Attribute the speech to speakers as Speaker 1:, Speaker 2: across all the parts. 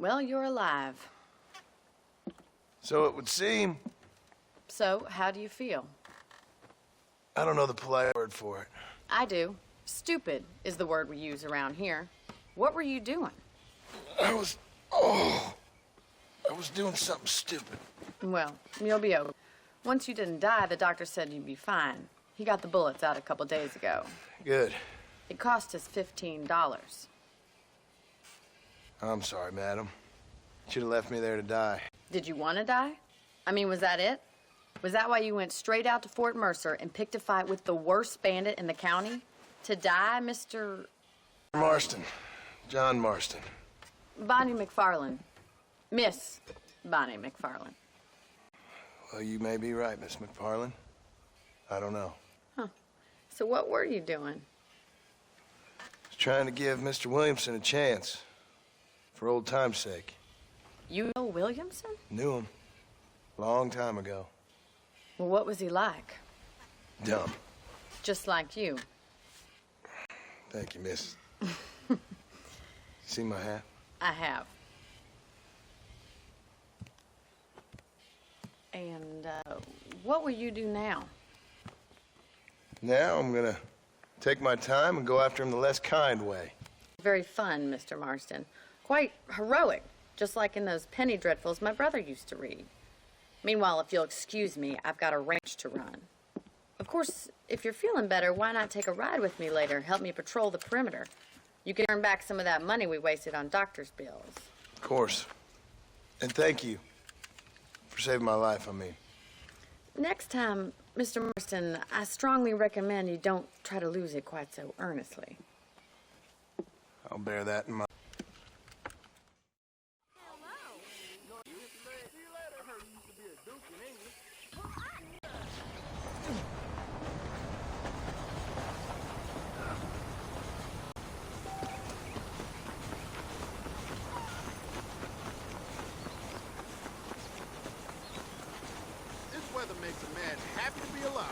Speaker 1: Well, you're alive.
Speaker 2: So it would seem.
Speaker 1: So, how do you feel?
Speaker 2: I don't know the polite word for it.
Speaker 1: I do. Stupid is the word we use around here. What were you doing?
Speaker 2: I was doing something stupid.
Speaker 1: Well, you'll be okay. Once you didn't die, the doctor said you'd be fine. He got the bullets out a couple days ago.
Speaker 2: Good.
Speaker 1: It cost us $15.
Speaker 2: I'm sorry, madam. Should have left me there to die.
Speaker 1: Did you want to die? I mean, was that it? Was that why you went straight out to Fort Mercer and picked a fight with the worst bandit in the county? To die, Mr.
Speaker 2: Marston. John Marston.
Speaker 1: Bonnie McFarland. Miss Bonnie McFarland.
Speaker 2: Well, you may be right, Miss McFarland. I don't know.
Speaker 1: Huh. So what were you doing?
Speaker 2: I was trying to give Mr. Williamson a chance. For old time's sake.
Speaker 1: You know Williamson?
Speaker 2: Knew him. Long time ago.
Speaker 1: Well, what was he like?
Speaker 2: Dumb.
Speaker 1: Just like you.
Speaker 2: Thank you, miss. See my hat?
Speaker 1: I have. And, what will you do now?
Speaker 2: Now I'm gonna take my time and go after him the less kind way.
Speaker 1: Very fun, Mr. Marston. Quite heroic, just like in those penny dreadfuls my brother used to read. Meanwhile, if you'll excuse me, I've got a ranch to run. Of course, if you're feeling better, why not take a ride with me later? Help me patrol the perimeter. You can earn back some of that money we wasted on doctor's bills.
Speaker 2: Of course. And thank you for saving my life, I mean.
Speaker 1: Next time, Mr. Marston, I strongly recommend you don't try to lose it quite so earnestly.
Speaker 2: I'll bear that in mind.
Speaker 3: Weather makes a man happy to be alive.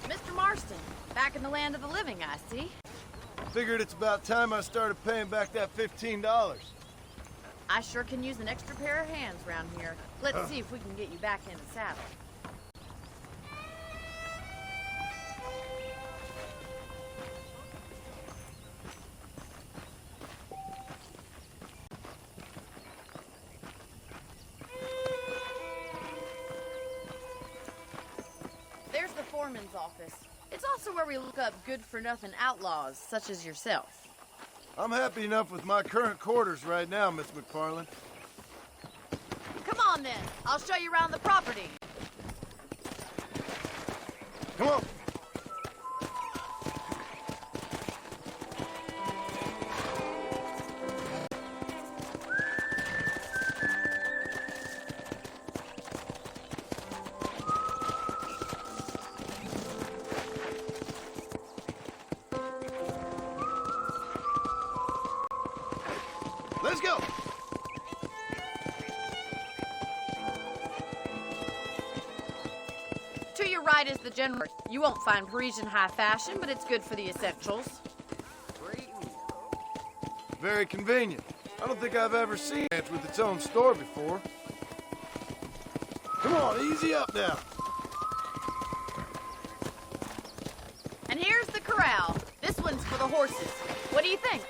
Speaker 1: Mr. Marston, back in the land of the living, I see.
Speaker 2: Figured it's about time I started paying back that $15.
Speaker 1: I sure can use an extra pair of hands around here. Let's see if we can get you back in the saddle. Foreman's office. It's also where we look up good-for-nothing outlaws, such as yourself.
Speaker 2: I'm happy enough with my current quarters right now, Miss McFarland.
Speaker 1: Come on, then. I'll show you around the property.
Speaker 2: Come on. Let's go!
Speaker 1: To your right is the general. You won't find Parisian high fashion, but it's good for the essentials.
Speaker 2: Very convenient. I don't think I've ever seen a ranch with its own store before. Come on, easy up now.
Speaker 1: And here's the corral. This one's for the horses. What do you think?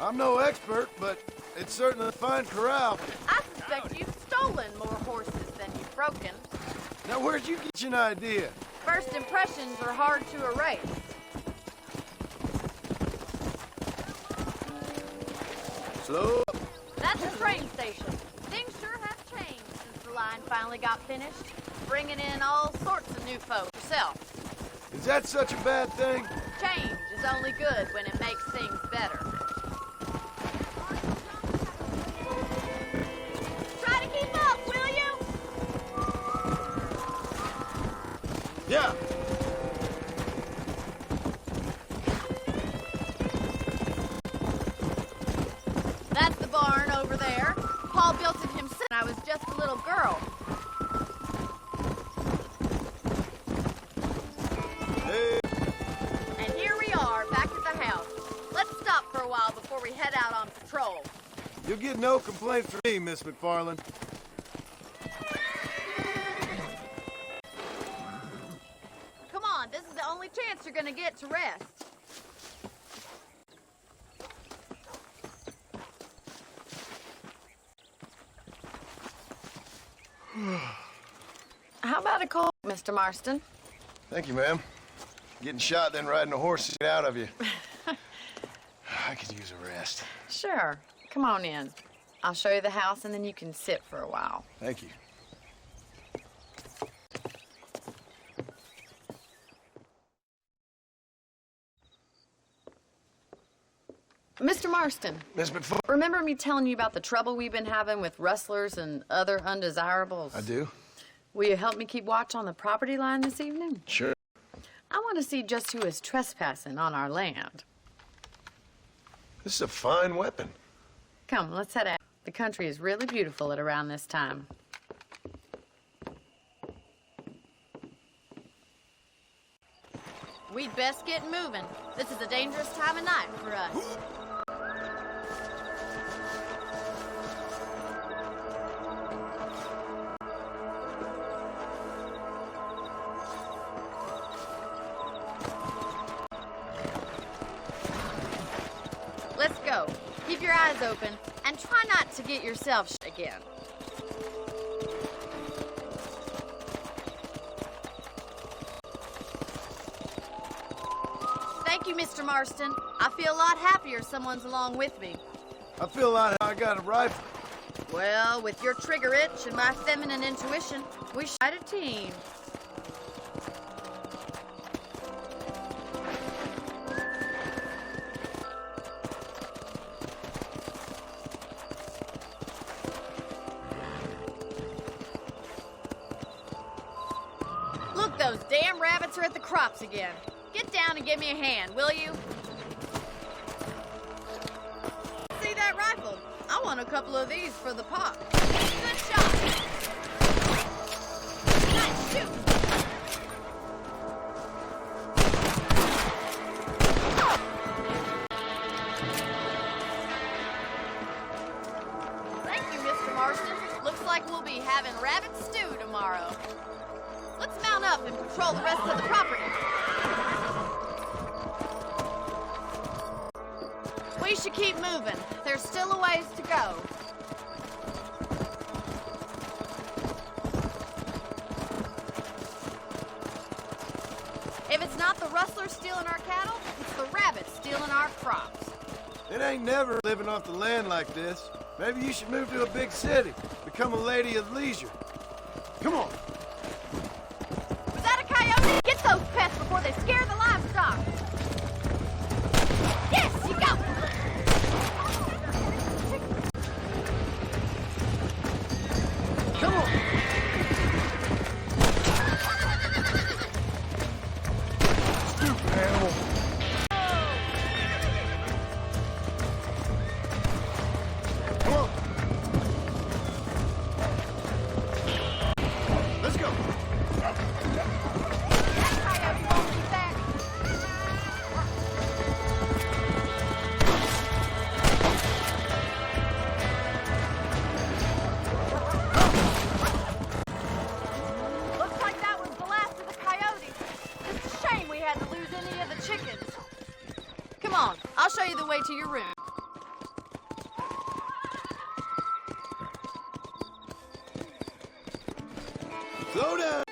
Speaker 2: I'm no expert, but it's certainly a fine corral.
Speaker 1: I suspect you've stolen more horses than you've broken.
Speaker 2: Now, where'd you get your idea?
Speaker 1: First impressions are hard to erase.
Speaker 2: Slow up.
Speaker 1: That's the train station. Things sure have changed since the line finally got finished. Bringing in all sorts of new folks yourself.
Speaker 2: Is that such a bad thing?
Speaker 1: Change is only good when it makes things better. Try to keep up, will you?
Speaker 2: Yeah.
Speaker 1: That's the barn over there. Paul built it himself when I was just a little girl. patrol.
Speaker 4: You'll get no complaints from me, Miss McFarland.
Speaker 1: Come on, this is the only chance you're gonna get to rest. How about a cold, Mr. Marston?
Speaker 2: Thank you, ma'am. Getting shot, then riding a horse to get out of you. I could use a rest.
Speaker 1: Sure. Come on in. I'll show you the house, and then you can sit for a while.
Speaker 2: Thank you.
Speaker 1: Mr. Marston,
Speaker 2: Miss McFarland.
Speaker 1: remember me telling you about the trouble we've been having with rustlers and other undesirables?
Speaker 2: I do.
Speaker 1: Will you help me keep watch on the property line this evening?
Speaker 2: Sure.
Speaker 1: I want to see just who is trespassing on our land.
Speaker 2: This is a fine weapon.
Speaker 1: Come, let's head out. The country is really beautiful at around this time. We'd best get moving. This is a dangerous time of night for us. Let's go. Keep your eyes open and try not to get yourself shot again. Thank you, Mr. Marston. I feel a lot happier someone's along with me.
Speaker 4: I feel like I got a rifle.
Speaker 1: Well, with your trigger itch and my feminine intuition, we shot a team. Look, those damn rabbits are at the crops again. Get down and give me a hand, will you? See that rifle? I want a couple of these for the pot. Good shot. Nice shoot. Thank you, Mr. Marston. Looks like we'll be having rabbit stew tomorrow. Let's mount up and patrol the rest of the property. We should keep moving. There's still a ways to go. If it's not the rustlers stealing our cattle, it's the rabbits stealing our crops.
Speaker 4: It ain't never living off the land like this. Maybe you should move to a big city. Become a lady of leisure. Come on.
Speaker 1: Was that a coyote? Get those pests before they scare the livestock. Yes, you go!
Speaker 4: Come on. Stupid animal. Come on. Let's go.
Speaker 1: That coyote won't be back. Looks like that was the last of the coyotes. It's a shame we had to lose any of the chickens. Come on, I'll show you the way to your room.
Speaker 4: Slow down.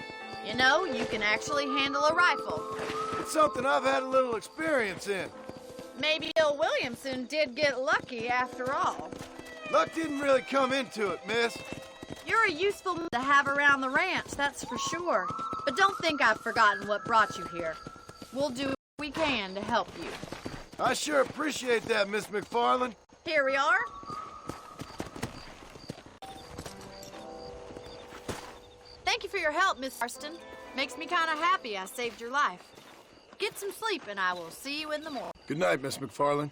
Speaker 1: You know, you can actually handle a rifle.
Speaker 4: It's something I've had a little experience in.
Speaker 1: Maybe Bill Williamson did get lucky after all.
Speaker 4: Luck didn't really come into it, miss.
Speaker 1: You're a useful man to have around the ranch, that's for sure. But don't think I've forgotten what brought you here. We'll do what we can to help you.
Speaker 4: I sure appreciate that, Miss McFarland.
Speaker 1: Here we are. Thank you for your help, Miss Marston. Makes me kind of happy I saved your life. Get some sleep and I will see you in the morning.
Speaker 4: Good night, Miss McFarland.